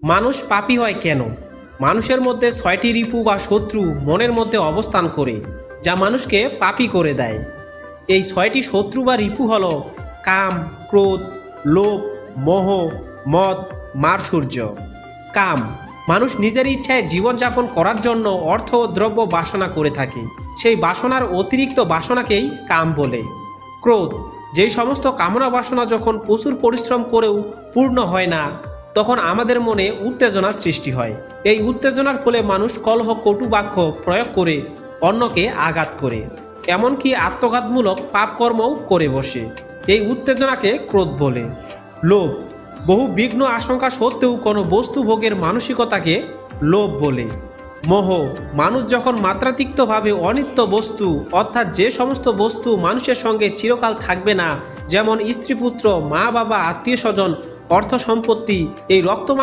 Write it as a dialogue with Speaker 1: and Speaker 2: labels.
Speaker 1: মানুষ পাপী হয় কেন? মানুষের মধ্যে ৬টি রিপু বা শত্রু মনের মধ্যে অবস্থান করে, যা মানুষকে পাপী করে দেয়। এই ৬টি শত্রু বা রিপু হল কাম, ক্রোধ, লোভ, মোহ, মদ, মাৎসর্য। কাম, মানুষ নিজের ইচ্ছায় জীবনযাপন করার জন্য অর্থ ও দ্রব্য বাসনা করে থাকে। সেই বাসনার অতিরিক্ত বাসনাকেই কাম বলে। ক্রোধ, যেই সমস্ত কামনা বাসনা যখন প্রচুর পরিশ্রম করেও পূর্ণ হয় না, তখন আমাদের মনে উত্তেজনা সৃষ্টি হয়। এই উত্তেজনার ফলে মানুষ কলহ, কটু বাক্য প্রয়োগ করে অন্যকে আঘাত করে, এমনকি আত্মঘাতমূলক পাপকর্মও করে বসে। এই উত্তেজনাকে ক্রোধ বলে। লোভ, বহু বিঘ্ন আশঙ্কা সত্ত্বেও কোনো বস্তু ভোগের মানসিকতাকে লোভ বলে। মোহ, মানুষ যখন মাত্রাতিরিক্তভাবে অনিত্য বস্তু, অর্থাৎ যে সমস্ত বস্তু মানুষের সঙ্গে চিরকাল থাকবে না, যেমন স্ত্রী, পুত্র, মা বাবা, আত্মীয় স্বজন, অর্থ সম্পত্তি, এই রক্ত